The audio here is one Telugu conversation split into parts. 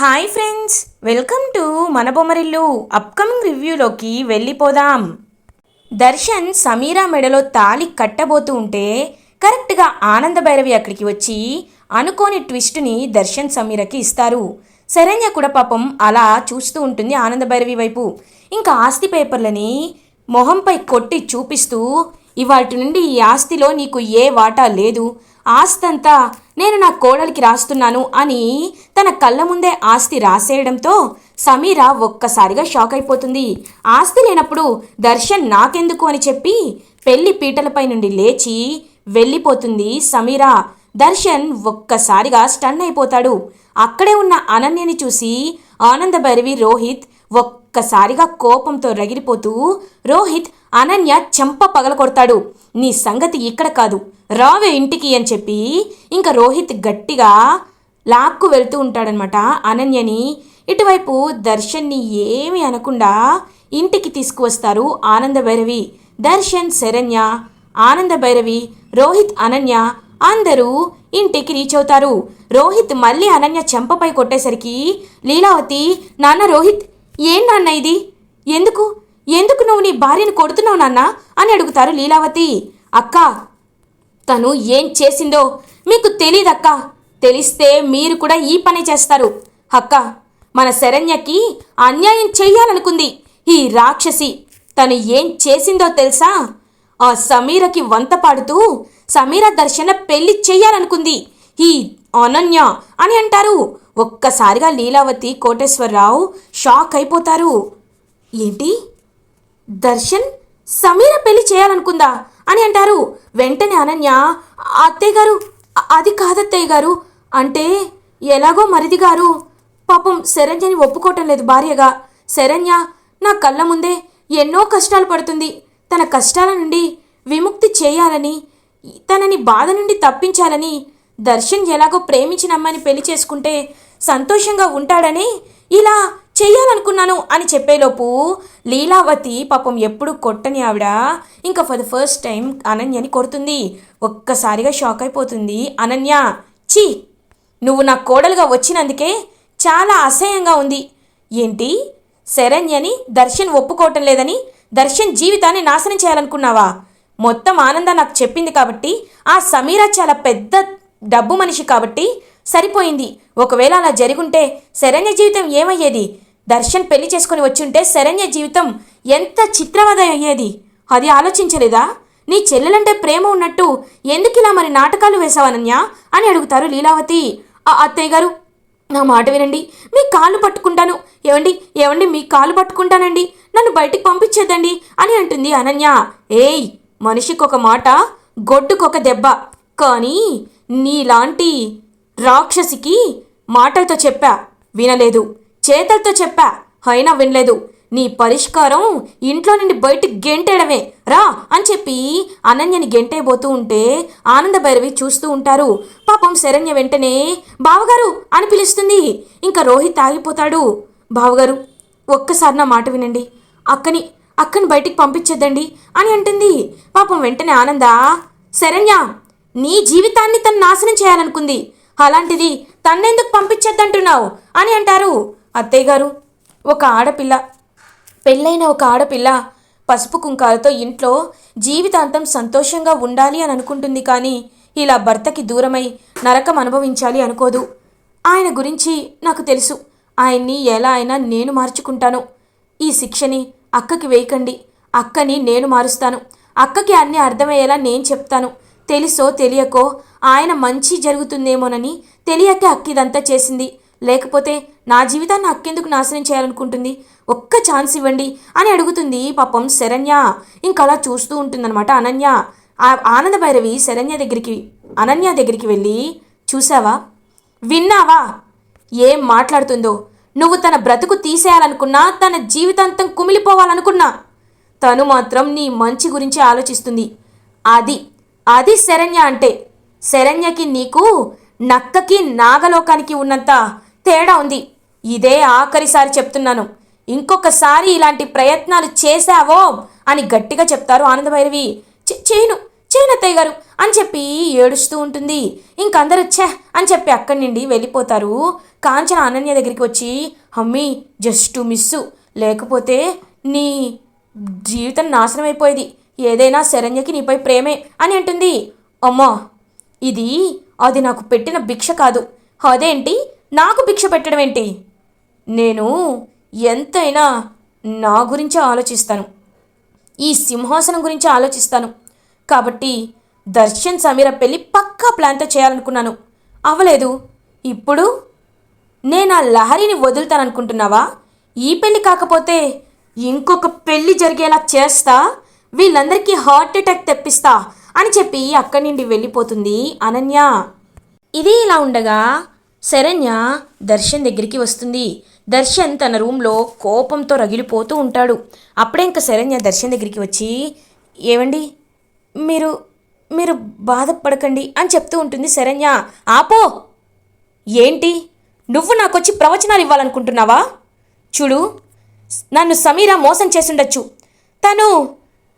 హాయ్ ఫ్రెండ్స్, వెల్కమ్ టు మన బొమ్మరిల్లు. అప్కమింగ్ రివ్యూలోకి వెళ్ళిపోదాం. దర్శన్ సమీరా మెడలో తాళి కట్టబోతూ ఉంటే కరెక్ట్గా ఆనంద భైరవి అక్కడికి వచ్చి అనుకోని ట్విస్ట్ని దర్శన్ సమీరకి ఇస్తారు. శరణ్య కూడా పాపం అలా చూస్తూ ఉంటుంది ఆనంద భైరవి వైపు. ఇంకా ఆస్తి పేపర్లని మొహంపై కొట్టి చూపిస్తూ, ఇవాటి నుండి ఈ ఆస్తిలో నీకు ఏ వాటా లేదు, ఆస్తంతా నేను నా కోడలికి రాస్తున్నాను అని తన కళ్ళ ముందే ఆస్తి రాసేయడంతో సమీర ఒక్కసారిగా షాక్ అయిపోతుంది. ఆస్తి లేనప్పుడు దర్శన్ నాకెందుకు అని చెప్పి పెళ్లి పీటలపై నుండి లేచి వెళ్ళిపోతుంది సమీర. దర్శన్ ఒక్కసారిగా స్టన్ అయిపోతాడు. అక్కడే ఉన్న అనన్యని చూసి ఆనంద భైరవి రోహిత్ ఒక్కసారిగా కోపంతో రగిలిపోతూ, రోహిత్ అనన్య చెంప పగలకొడతాడు. నీ సంగతి ఇక్కడ కాదు, రావే ఇంటికి అని చెప్పి ఇంకా రోహిత్ గట్టిగా లాక్కు వెళ్తూ ఉంటాడనమాట అనన్యని. ఇటువైపు దర్శన్ని ఏమీ అనకుండా ఇంటికి తీసుకువస్తారు ఆనంద భైరవి. దర్శన్, శరణ్య, ఆనంద భైరవి, రోహిత్, అనన్య అందరూ ఇంటికి రీచ్ అవుతారు. రోహిత్ మళ్ళీ అనన్య చెంపపై కొట్టేసరికి లీలావతి, నాన్న రోహిత్, ఏం నాన్న ఇది, ఎందుకు ఎందుకు నువ్వు నీ భార్యను కొడుతున్నావు నాన్న అని అడుగుతారు లీలావతి. అక్క, తను ఏం చేసిందో మీకు తెలీదక్క, తెలిస్తే మీరు కూడా ఈ పని చేస్తారు. అక్క, మన శరణ్యకి అన్యాయం చెయ్యాలనుకుంది ఈ రాక్షసి. తను ఏం చేసిందో తెలుసా? ఆ సమీరకి వంత పాడుతూ సమీర దర్శన పెళ్లి చెయ్యాలనుకుంది ఈ అనన్య అని అంటారు. ఒక్కసారిగా లీలావతి, కోటేశ్వరరావు షాక్ అయిపోతారు. ఏంటి, దర్శన్ సమీర పెళ్లి చేయాలనుకుందా అని అంటారు. వెంటనే అనన్య, అత్తయ్య గారు, అది కాదత్తయ్య గారు, అంటే ఎలాగో మరిది గారు పాపం శరణ్యని ఒప్పుకోవటం లేదు భార్యగా. శరణ్య నా కళ్ళ ముందే ఎన్నో కష్టాలు పడుతుంది. తన కష్టాల నుండి విముక్తి చేయాలని, తనని బాధ నుండి తప్పించాలని దర్శన్ ఎలాగో ప్రేమించిన అమ్మాయిని పెళ్లి చేసుకుంటే సంతోషంగా ఉంటాడని ఇలా చెయ్యాలనుకున్నాను అని చెప్పేలోపు లీలావతి పాపం ఎప్పుడు కొట్టని ఆవిడ ఇంకా ఫర్ ద ఫస్ట్ టైం అనన్యని కొడుతుంది. ఒక్కసారిగా షాక్ అయిపోతుంది అనన్య. ఛీ, నువ్వు నా కోడలుగా వచ్చినందుకే చాలా అసహ్యంగా ఉంది. ఏంటి, శరణ్యని దర్శన్ ఒప్పుకోవటం లేదని దర్శన్ జీవితాన్ని నాశనం చేయాలనుకున్నావా? మొత్తం ఆనంద నాకు చెప్పింది కాబట్టి, ఆ సమీర చాలా పెద్ద డబ్బు మనిషి కాబట్టి సరిపోయింది. ఒకవేళ అలా జరుగుంటే శరణ్య జీవితం ఏమయ్యేది? దర్శన్ పెళ్లి చేసుకుని వచ్చుంటే శరణ్య జీవితం ఎంత చిత్రవద అయ్యేది. అది ఆలోచించలేదా? నీ చెల్లెలంటే ప్రేమ ఉన్నట్టు ఎందుకు ఇలా మరి నాటకాలు వేసావనన్యా అని అడుగుతారు లీలావతి. అత్తయ్య గారు, నా మాట వినండి, మీ కాళ్ళు పట్టుకుంటాను. ఏవండి మీ కాళ్ళు పట్టుకుంటానండి, నన్ను బయటికి పంపించేద్దండి అని అంటుంది అనన్య. ఏయ్, మనిషికొక మాట, గొడ్డుకొక దెబ్బ. కానీ నీలాంటి రాక్షసికి మాటలతో చెప్పా వినలేదు, చేతలతో చెప్పా అయినా వినలేదు. నీ పరిష్కారం ఇంట్లో నుండి బయటికి గెంటేయడమే, రా అని చెప్పి అనన్యని గెంటేయబోతూ ఉంటే ఆనంద భైరవి చూస్తూ ఉంటారు. పాపం శరణ్య వెంటనే బావగారు అని పిలుస్తుంది. ఇంకా రోహిత్ ఆగిపోతాడు. బావగారు, ఒక్కసారి నా మాట వినండి, అక్కని బయటికి పంపించేద్దండి అని అంటుంది. పాపం వెంటనే ఆనంద, శరణ్య నీ జీవితాన్ని తను నాశనం చేయాలనుకుంది, అలాంటిది తన్నెందుకు పంపించేద్దంటున్నావు అని అంటారు. అత్తయ్య గారు, ఒక ఆడపిల్ల, పెళ్ళైన ఒక ఆడపిల్ల పసుపు కుంకాలతో ఇంట్లో జీవితాంతం సంతోషంగా ఉండాలి అని అనుకుంటుంది. కానీ ఇలా భర్తకి దూరమై నరకం అనుభవించాలి అనుకోదు. ఆయన గురించి నాకు తెలుసు, ఆయన్ని ఎలా అయినా నేను మార్చుకుంటాను. ఈ శిక్షని అక్కకి వేయకండి, అక్కని నేను మారుస్తాను. అక్కకి అన్నీ అర్థమయ్యేలా నేను చెప్తాను. తెలుసో తెలియకో ఆయన మంచి జరుగుతుందేమోనని తెలియకే అక్క ఇదంతా చేసింది. లేకపోతే నా జీవితాన్ని అక్కెందుకు నాశనం చేయాలనుకుంటుంది? ఒక్క ఛాన్స్ ఇవ్వండి అని అడుగుతుంది పాపం శరణ్య. ఇంకలా చూస్తూ ఉంటుందన్నమాట అనన్య. ఆనంద భైరవి అనన్య దగ్గరికి వెళ్ళి, చూసావా, విన్నావా ఏం మాట్లాడుతుందో? నువ్వు తన బ్రతుకు తీసేయాలనుకున్నా, తన జీవితాంతం కుమిలిపోవాలనుకున్నా, తను మాత్రం నీ మంచి గురించి ఆలోచిస్తుంది. అది శరణ్య అంటే. శరణ్యకి నీకు నక్కకి నాగలోకానికి ఉన్నంత తేడా ఉంది. ఇదే ఆఖరిసారి చెప్తున్నాను, ఇంకొకసారి ఇలాంటి ప్రయత్నాలు చేశావో అని గట్టిగా చెప్తారు ఆనంద భైరవి. చేయనత్తయ్య గారు అని చెప్పి ఏడుస్తూ ఉంటుంది. ఇంకందరూ ఛే అని చెప్పి అక్కడి నుండి వెళ్ళిపోతారు. కాంచన అనన్య దగ్గరికి వచ్చి, అమ్మీ జస్ట్ మిస్సు, లేకపోతే నీ జీవితం నాశనం అయిపోయేది, ఏదైనా శరణ్యకి నీపై ప్రేమే అని అంటుంది. అమ్మా అది నాకు పెట్టిన భిక్ష కాదు. అదేంటి నాకు భిక్ష పెట్టడం ఏంటి? నేను ఎంతైనా నా గురించి ఆలోచిస్తాను, ఈ సింహాసనం గురించి ఆలోచిస్తాను. కాబట్టి దర్శన్ సమీర పెళ్ళి పక్కా ప్లాన్తో చేయాలనుకున్నాను, అవ్వలేదు. ఇప్పుడు నేను ఆ లహరిని వదులుతాననుకుంటున్నావా? ఈ పెళ్ళి కాకపోతే ఇంకొక పెళ్ళి జరిగేలా చేస్తా, వీళ్ళందరికీ హార్ట్ అటాక్ తెప్పిస్తా అని చెప్పి అక్కడి నుండి వెళ్ళిపోతుంది అనన్య. ఇది ఇలా ఉండగా శరణ్య దర్శన్ దగ్గరికి వస్తుంది. దర్శన్ తన రూమ్లో కోపంతో రగిలిపోతూ ఉంటాడు. అప్పుడే ఇంకా శరణ్య దర్శన్ దగ్గరికి వచ్చి, ఏవండి మీరు మీరు బాధపడకండి అని చెప్తూ ఉంటుంది. శరణ్య, ఆపో, ఏంటి నువ్వు నాకొచ్చి ప్రవచనాలు ఇవ్వాలనుకుంటున్నావా? చూడు, నన్ను సమీర మోసం చేసుండొచ్చు, తను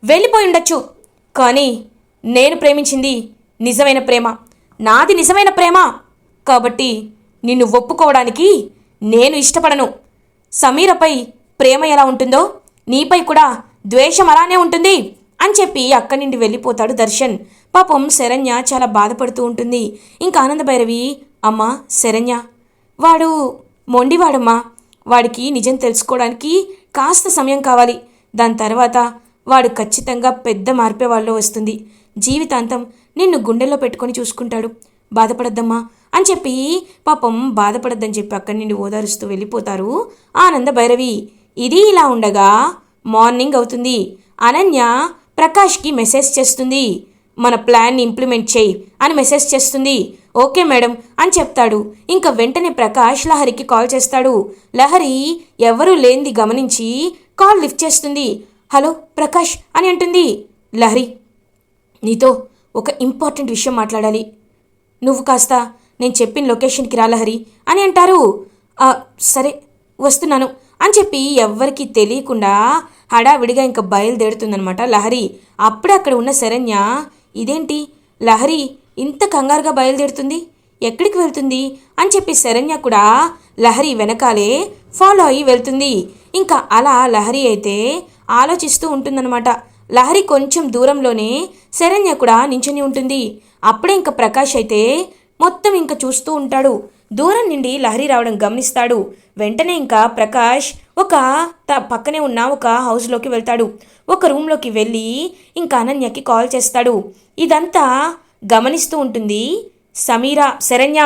వెళ్ళిపోయి ఉండొచ్చు, కానీ నేను ప్రేమించింది నిజమైన ప్రేమ, నాది నిజమైన ప్రేమ. కాబట్టి నిన్ను ఒప్పుకోవడానికి నేను ఇష్టపడను. సమీరపై ప్రేమ ఎలా ఉంటుందో నీపై కూడా ద్వేషం అలానే ఉంటుంది అని చెప్పి అక్కడి నుండి వెళ్ళిపోతాడు దర్శన్. పాపం శరణ్య చాలా బాధపడుతూ ఉంటుంది. ఇంకా ఆనందభైరవి, అమ్మా శరణ్య, వాడు మొండివాడమ్మా, వాడికి నిజం తెలుసుకోవడానికి కాస్త సమయం కావాలి. దాని తర్వాత వాడు ఖచ్చితంగా పెద్ద మార్పే వాళ్ళలో వస్తుంది. జీవితాంతం నిన్ను గుండెల్లో పెట్టుకొని చూసుకుంటాడు, బాధపడద్దమ్మా అని చెప్పి పాపం బాధపడద్దని చెప్పి అక్కడి నుండి ఓదారుస్తూ వెళ్ళిపోతారు ఆనందభైరవి. ఇది ఇలా ఉండగా మార్నింగ్ అవుతుంది. అనన్య ప్రకాష్కి మెసేజ్ చేస్తుంది, మన ప్లాన్ని ఇంప్లిమెంట్ చేయి అని మెసేజ్ చేస్తుంది. ఓకే మేడం అని చెప్తాడు. ఇంకా వెంటనే ప్రకాష్ లహరికి కాల్ చేస్తాడు. లహరి ఎవరూ లేనిది గమనించి కాల్ లిఫ్ట్ చేస్తుంది. హలో ప్రకాష్ అని అంటుంది. లహరి, నీతో ఒక ఇంపార్టెంట్ విషయం మాట్లాడాలి, నువ్వు కాస్త నేను చెప్పిన లొకేషన్కి రా లహరి అని అంటారు. సరే వస్తున్నాను అని చెప్పి ఎవ్వరికీ తెలియకుండా హడావిడిగా ఇంకా బయలుదేరుతుందనమాట లహరి. అప్పుడే అక్కడ ఉన్న శరణ్య, ఇదేంటి లహరి ఇంత కంగారుగా బయలుదేరుతుంది, ఎక్కడికి వెళ్తుంది అని చెప్పి శరణ్య కూడా లహరి వెనకాలే ఫాలో అయ్యి వెళ్తుంది. ఇంకా అలా లహరి అయితే ఆలోచిస్తూ ఉంటుందన్నమాట. లహరి కొంచెం దూరంలోనే శరణ్య కూడా నించుని ఉంటుంది. అప్పుడే ఇంకా ప్రకాష్ అయితే మొత్తం ఇంకా చూస్తూ ఉంటాడు. దూరం నుండి లహరి రావడం గమనిస్తాడు. వెంటనే ఇంకా ప్రకాష్ ఒక పక్కనే ఉన్న ఒక హౌస్లోకి వెళ్తాడు. ఒక రూమ్లోకి వెళ్ళి ఇంకా అనన్యకి కాల్ చేస్తాడు. ఇదంతా గమనిస్తూ ఉంటుంది శరణ్య.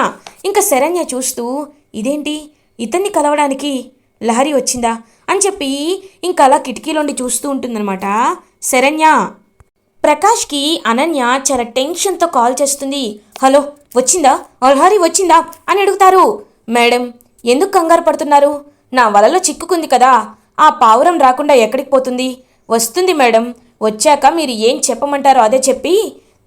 ఇంకా శరణ్య చూస్తూ, ఇదేంటి ఇతన్ని కలవడానికి లహరి వచ్చిందా అని చెప్పి ఇంకా అలా కిటికీలోండి చూస్తూ ఉంటుందన్నమాట శరణ్య. ప్రకాష్కి అనన్య చాలా టెన్షన్తో కాల్ చేస్తుంది. హలో, వచ్చిందా, లహరి వచ్చిందా అని అడుగుతారు. మేడం ఎందుకు కంగారు పడుతున్నారు, నా వలలో చిక్కుకుంది కదా, ఆ పావురం రాకుండా ఎక్కడికి పోతుంది? వస్తుంది మేడం, వచ్చాక మీరు ఏం చెప్పమంటారో అదే చెప్పి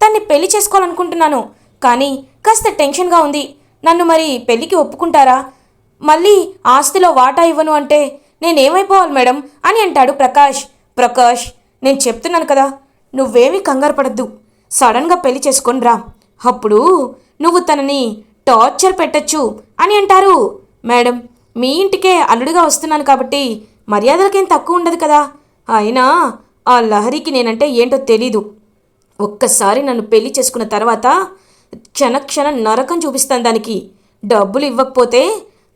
తన్ని పెళ్లి చేసుకోవాలనుకుంటున్నాను, కానీ కాస్త టెన్షన్గా ఉంది. నన్ను మరి పెళ్ళికి ఒప్పుకుంటారా? మళ్ళీ ఆస్తిలో వాటా ఇవ్వను అంటే నేనేమైపోవాలి మేడం అని అంటాడు ప్రకాష్. ప్రకాష్, నేను చెప్తున్నాను కదా, నువ్వేమీ కంగారు పడద్దు, సడన్గా పెళ్లి చేసుకొని రా, అప్పుడు నువ్వు తనని టార్చర్ పెట్టచ్చు అని అంటారు. మేడం, మీ ఇంటికే అల్లుడిగా వస్తున్నాను కాబట్టి మర్యాదలకేం తక్కువ ఉండదు కదా, అయినా ఆ లహరికి నేనంటే ఏంటో తెలీదు. ఒక్కసారి నన్ను పెళ్లి చేసుకున్న తర్వాత క్షణక్షణం నరకం చూపిస్తాను దానికి. డబ్బులు ఇవ్వకపోతే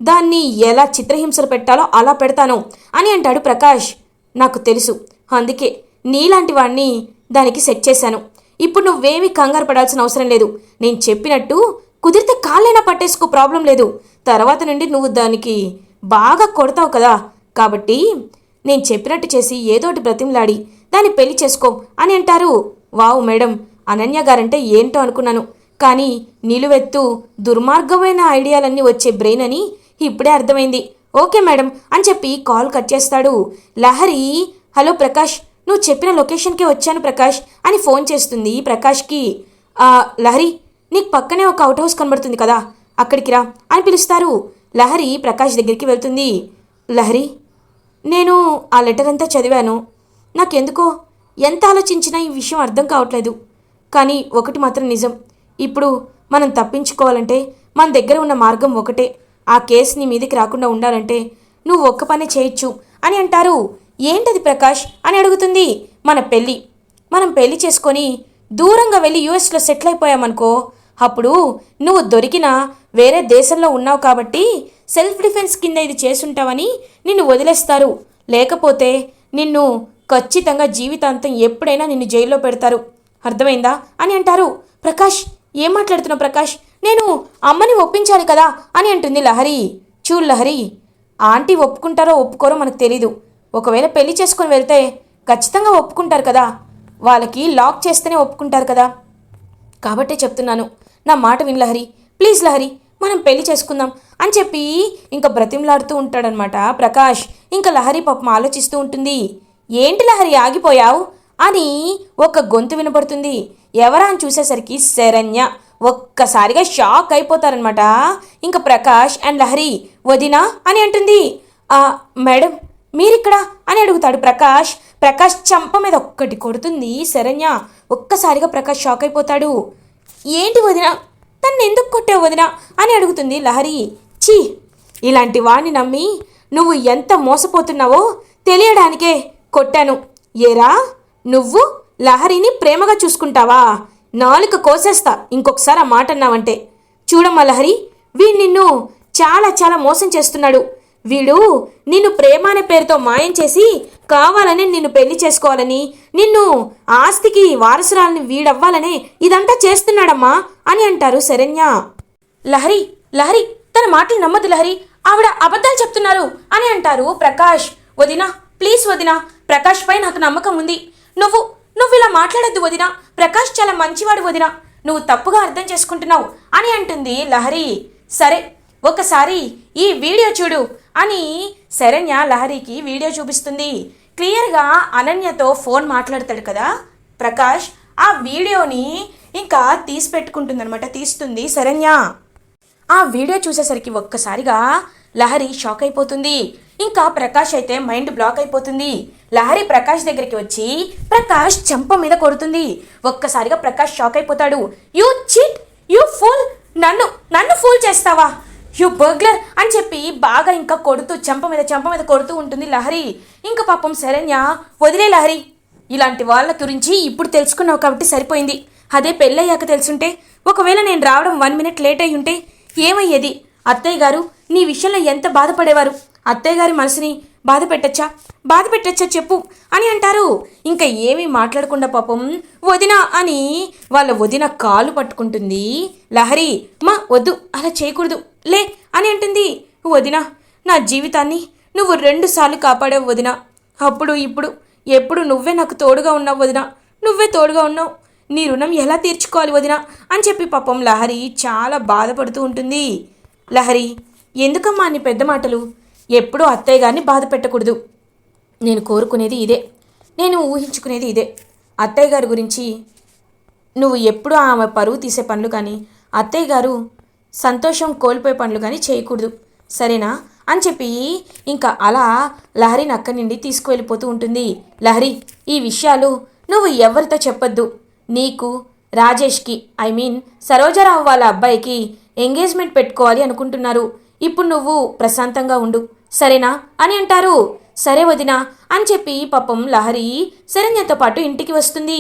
దాన్ని ఎలా చిత్రహింసలు పెట్టాలో అలా పెడతాను అని అంటాడు ప్రకాష్. నాకు తెలుసు, అందుకే నీలాంటి వాడిని దానికి సెట్ చేశాను. ఇప్పుడు నువ్వేమీ కంగారు పడాల్సిన అవసరం లేదు. నేను చెప్పినట్టు కుదిరితే కాళ్ళైనా పట్టేసుకో, ప్రాబ్లం లేదు. తర్వాత నుండి నువ్వు దానికి బాగా కొడతావు కదా, కాబట్టి నేను చెప్పినట్టు చేసి ఏదోటి బ్రతిమలాడి దాన్ని పెళ్లి చేసుకో అని అంటారు. వావ్ మేడం, అనన్య గారంటే ఏంటో అనుకున్నాను, కానీ నిలువెత్తు దుర్మార్గమైన ఐడియాలన్నీ వచ్చే బ్రెయిన్ అని ఇప్పుడే అర్థమైంది. ఓకే మేడం అని చెప్పి కాల్ కట్ చేస్తాడు. లహరి, హలో ప్రకాష్, నువ్వు చెప్పిన లొకేషన్కే వచ్చాను ప్రకాష్ అని ఫోన్ చేస్తుంది ప్రకాష్కి. లహరి, నీకు పక్కనే ఒక అవుట్ హౌస్ కనబడుతుంది కదా, అక్కడికి రా అని పిలుస్తారు. లహరి ప్రకాష్ దగ్గరికి వెళ్తుంది. లహరి, నేను ఆ లెటర్ అంతా చదివాను, నాకెందుకో ఎంత ఆలోచించినా ఈ విషయం అర్థం కావట్లేదు. కానీ ఒకటి మాత్రం నిజం, ఇప్పుడు మనం తప్పించుకోవాలంటే మన దగ్గర ఉన్న మార్గం ఒకటే. ఆ కేసు నీ మీదకి రాకుండా ఉండాలంటే నువ్వు ఒక్క పనే చేయొచ్చు అని అంటారు. ఏంటది ప్రకాష్ అని అడుగుతుంది. మనం పెళ్లి చేసుకొని దూరంగా వెళ్ళి యూఎస్లో సెటిల్ అయిపోయామనుకో, అప్పుడు నువ్వు దొరికినా వేరే దేశంలో ఉన్నావు కాబట్టి సెల్ఫ్ డిఫెన్స్ కింద ఇది చేసుంటావని నిన్ను వదిలేస్తారు. లేకపోతే నిన్ను ఖచ్చితంగా జీవితాంతం ఎప్పుడైనా నిన్ను జైల్లో పెడతారు. అర్థమైందా అని అంటారు. ప్రకాష్, ఏం మాట్లాడుతున్నావు ప్రకాష్? నేను అమ్మని ఒప్పించాలి కదా అని అంటుంది లహరి. చూడు లహరి, ఆంటీ ఒప్పుకుంటారో ఒప్పుకోరో మనకు తెలీదు. ఒకవేళ పెళ్లి చేసుకొని వెళ్తే ఖచ్చితంగా ఒప్పుకుంటారు కదా, వాళ్ళకి లాక్ చేస్తేనే ఒప్పుకుంటారు కదా. కాబట్టే చెప్తున్నాను, నా మాట విన్ లహరి, ప్లీజ్ లహరి, మనం పెళ్లి చేసుకుందాం అని చెప్పి ఇంకా బ్రతిమలాడుతూ ఉంటాడనమాట ప్రకాష్. ఇంకా లహరి పాపం ఆలోచిస్తూ ఉంటుంది. ఏంటి లహరి ఆగిపోయావు అని ఒక గొంతు వినపడుతుంది. ఎవరా అని చూసేసరికి శరణ్య. ఒక్కసారిగా షాక్ అయిపోతారనమాట ఇంకా ప్రకాష్ అండ్ లహరి. వదినా అని అంటుంది. మేడం మీరిక్కడ అని అడుగుతాడు ప్రకాష్. ప్రకాష్ చంప మీద ఒక్కటి కొడుతుంది శరణ్య. ఒక్కసారిగా ప్రకాష్ షాక్ అయిపోతాడు. ఏంటి వదినా, తను ఎందుకు కొట్టావు వదినా అని అడుగుతుంది లహరి. ఛీ, ఇలాంటి వాడిని నమ్మి నువ్వు ఎంత మోసపోతున్నావో తెలియడానికే కొట్టాను. ఏరా, నువ్వు లహరిని ప్రేమగా చూసుకుంటావా? నాలుక కోసేస్తా ఇంకొకసారి ఆ మాట అన్నావంటే. చూడమ్మా లహరి, వీడు నిన్ను చాలా చాలా మోసం చేస్తున్నాడు. వీడు నిన్ను ప్రేమ అనే పేరుతో మాయం చేసి కావాలని నిన్ను పెళ్లి చేసుకోవాలని, నిన్ను ఆస్తికి వారసురాలని వీడవ్వాలనే ఇదంతా చేస్తున్నాడమ్మా అని అంటారు శరణ్య. లహరి, లహరి, తన మాటలు నమ్మద్దు లహరి, ఆవిడ అబద్ధాలు చెప్తున్నారు అని అంటారు ప్రకాష్. వదినా ప్లీజ్ వదినా, ప్రకాష్ పై నాకు నమ్మకం ఉంది. నువ్వు ఇలా మాట్లాడద్దు వదినా, ప్రకాష్ చాలా మంచివాడు వదినా, నువ్వు తప్పుగా అర్థం చేసుకుంటున్నావు అని అంటుంది లహరి. సరే ఒకసారి ఈ వీడియో చూడు అని శరణ్య లహరికి వీడియో చూపిస్తుంది. క్లియర్గా అనన్యతో ఫోన్ మాట్లాడతాడు కదా ప్రకాష్. ఆ వీడియోని ఇంకా తీస్తుంది శరణ్య. ఆ వీడియో చూసేసరికి ఒక్కసారిగా లహరి షాక్ అయిపోతుంది. ఇంకా ప్రకాష్ అయితే మైండ్ బ్లాక్ అయిపోతుంది. లహరి ప్రకాష్ దగ్గరికి వచ్చి ప్రకాష్ చెంప మీద కొడుతుంది. ఒక్కసారిగా ప్రకాష్ షాక్ అయిపోతాడు. యూ చీట్, యూ ఫూల్, నన్ను ఫూల్ చేస్తావా, యూ బర్గ్లర్ అని చెప్పి బాగా ఇంకా కొడుతూ చెంప మీద కొడుతూ ఉంటుంది లహరి. ఇంకా పాపం శరణ్య, వదిలే లహరి, ఇలాంటి వాళ్ళ గురించి ఇప్పుడు తెలుసుకున్నావు కాబట్టి సరిపోయింది. అదే పెళ్ళయ్యాక తెలుసుంటే, ఒకవేళ నేను రావడం 1 minute లేట్ అయ్యి ఉంటే ఏమయ్యేది? అత్తయ్య గారు నీ విషయంలో ఎంత బాధపడేవారు. అత్తయ్య గారి మనసుని బాధ పెట్టచ్చా చెప్పు అని అంటారు. ఇంకా ఏమీ మాట్లాడకుండా పాపం వదిన అని వాళ్ళ వదిన కాలు పట్టుకుంటుంది లహరి. మా వద్దు, అలా చేయకూడదు లే అని అంటుంది. వదిన, నా జీవితాన్ని నువ్వు 2 సార్లు కాపాడావు వదిన. అప్పుడు ఇప్పుడు ఎప్పుడు నువ్వే నాకు తోడుగా ఉన్నావు వదిన, నువ్వే తోడుగా ఉన్నావు. నీ రుణం ఎలా తీర్చుకోవాలి వదిన అని చెప్పి పాపం లహరి చాలా బాధపడుతూ ఉంటుంది. లహరి, ఎందుకమ్మా నీ పెద్ద మాటలు? ఎప్పుడూ అత్తయ్య గారిని బాధ పెట్టకూడదు. నేను కోరుకునేది ఇదే, నేను ఊహించుకునేది ఇదే. అత్తయ్య గారి గురించి నువ్వు ఎప్పుడూ ఆమె పరువు తీసే పనులు కానీ, అత్తయ్య గారు సంతోషం కోల్పోయే పనులు కానీ చేయకూడదు, సరేనా అని చెప్పి ఇంకా అలా లహరిని అక్కడి నుండి తీసుకువెళ్ళిపోతూ ఉంటుంది. లహరి, ఈ విషయాలు నువ్వు ఎవరితో చెప్పొద్దు. నీకు రాజేష్కి, సరోజారావు వాళ్ళ అబ్బాయికి ఎంగేజ్మెంట్ పెట్టుకోవాలి అనుకుంటున్నారు. ఇప్పుడు నువ్వు ప్రశాంతంగా ఉండు, సరేనా అని అంటారు. సరే వదినా అని చెప్పి పాపం లహరి శరణ్యతో పాటు ఇంటికి వస్తుంది.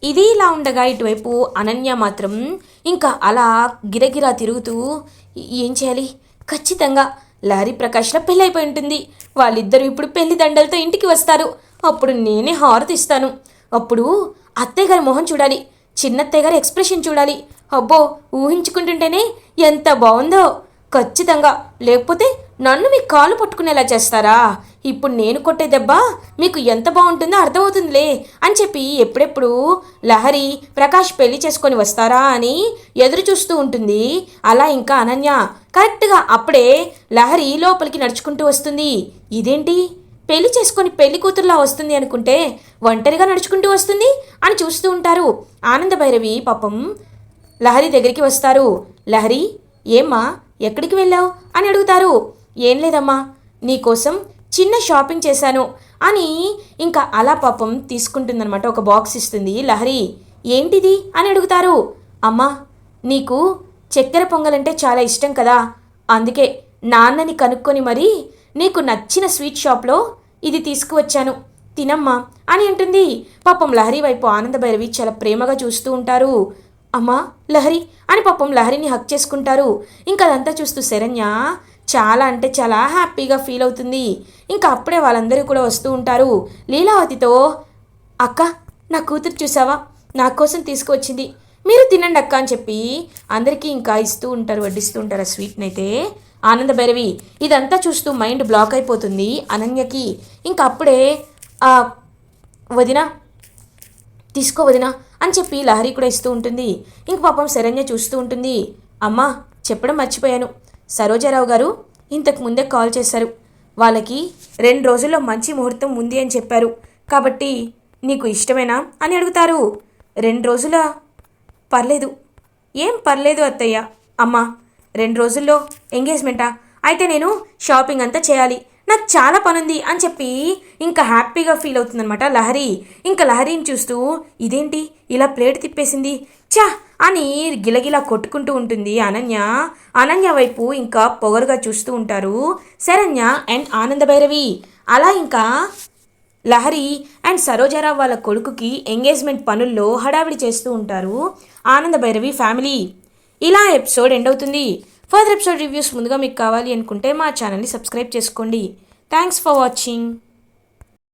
ఇది ఇలా ఉండగా ఇటువైపు అనన్య మాత్రం ఇంకా అలా గిరగిరా తిరుగుతూ ఏం చేయాలి, ఖచ్చితంగా లహరి ప్రకాష్ల పెళ్ళి అయిపోయి ఉంటుంది. వాళ్ళిద్దరూ ఇప్పుడు పెళ్లి దండలతో ఇంటికి వస్తారు. అప్పుడు నేనే హారతి ఇస్తాను. అప్పుడు అత్తయ్య గారి మొహం చూడాలి, చిన్నత్తయ్య గారి ఎక్స్ప్రెషన్ చూడాలి. అబ్బో, ఊహించుకుంటుంటేనే ఎంత బాగుందో. ఖచ్చితంగా, లేకపోతే నన్ను మీ కాలు పట్టుకునేలా చేస్తారా? ఇప్పుడు నేను కొట్టే దెబ్బ మీకు ఎంత బాగుంటుందో అర్థమవుతుందిలే అని చెప్పి ఎప్పుడెప్పుడు లహరి ప్రకాష్ పెళ్లి చేసుకొని వస్తారా అని ఎదురు చూస్తూ ఉంటుంది. అలా ఇంకా అనన్య కరెక్ట్గా అప్పుడే లహరి లోపలికి నడుచుకుంటూ వస్తుంది. ఇదేంటి పెళ్లి చేసుకొని పెళ్లి కూతురులా వస్తుంది అనుకుంటే ఒంటరిగా నడుచుకుంటూ వస్తుంది అని చూస్తూ ఉంటారు. ఆనంద భైరవి పాపం లహరి దగ్గరికి వస్తారు. లహరి, ఏమ్మా ఎక్కడికి వెళ్ళావు అని అడుగుతారు. ఏం లేదమ్మా, నీకోసం చిన్న షాపింగ్ చేశాను అని ఇంకా అలా పాపం తీసుకుంటుందనమాట. ఒక బాక్స్ ఇస్తుంది లహరి. ఏంటిది అని అడుగుతారు. అమ్మా, నీకు చక్కెర పొంగలంటే చాలా ఇష్టం కదా, అందుకే నాన్నని కనుక్కొని మరీ నీకు నచ్చిన స్వీట్ షాప్లో ఇది తీసుకువచ్చాను, తినమ్మా అని అంటుంది. పాపం లహరి వైపు ఆనందభైరవి చాలా ప్రేమగా చూస్తూ ఉంటారు. అమ్మా లహరి అని పాపం లహరిని హక్ చేసుకుంటారు. ఇంకా అదంతా చూస్తూ శరణ్య చాలా అంటే చాలా హ్యాపీగా ఫీల్ అవుతుంది. ఇంకా అప్పుడే వాళ్ళందరూ కూడా వస్తూ ఉంటారు. లీలావతితో, అక్క నా కూతురు చూసావా, నా కోసం తీసుకువచ్చింది, మీరు తినండి అక్క అని చెప్పి అందరికీ ఇంకా ఇస్తూ ఉంటారు, వడ్డిస్తూ ఉంటారు ఆ స్వీట్ని. అయితే ఆనందభైరవి ఇదంతా చూస్తూ మైండ్ బ్లాక్ అయిపోతుంది అనన్యకి. ఇంకా అప్పుడే వదిన తీసుకో వదిన అని చెప్పి లహరి కూడా ఇస్తూ ఉంటుంది. ఇంక పాపం శరణ్య చూస్తూ ఉంటుంది. అమ్మా చెప్పడం మర్చిపోయాను, సరోజారావు గారు ఇంతకు ముందే కాల్ చేశారు, వాళ్ళకి 2 రోజుల్లో మంచి ముహూర్తం ఉంది అని చెప్పారు, కాబట్టి నీకు ఇష్టమేనా అని అడుగుతారు. 2 రోజుల పర్లేదు, ఏం పర్లేదు అత్తయ్య. అమ్మా 2 రోజుల్లో ఎంగేజ్మెంటా, అయితే నేను షాపింగ్ అంతా చేయాలి, నాకు చాలా పనుంది అని చెప్పి ఇంకా హ్యాపీగా ఫీల్ అవుతుందనమాట లహరి. ఇంకా లహరిని చూస్తూ ఇదేంటి ఇలా ప్లేట్ తిప్పేసింది చా అని గిలగిలా కొట్టుకుంటూ ఉంటుంది అనన్య. అనన్య వైపు ఇంకా పొగరుగా చూస్తూ ఉంటారు శరణ్య అండ్ ఆనందభైరవి. అలా ఇంకా లహరి అండ్ సరోజారావు వాళ్ళ కొడుకుకి ఎంగేజ్మెంట్ పనుల్లో హడావిడి చేస్తూ ఉంటారు ఆనందభైరవి ఫ్యామిలీ. ఇలా ఎపిసోడ్ ఎండ్ అవుతుంది. ఫర్దర్ ఎపిసోడ్ రివ్యూస్ ముందుగా మీకు కావాలి అనుకుంటే మా ఛానల్ని సబ్స్క్రైబ్ చేసుకోండి. Thanks for watching.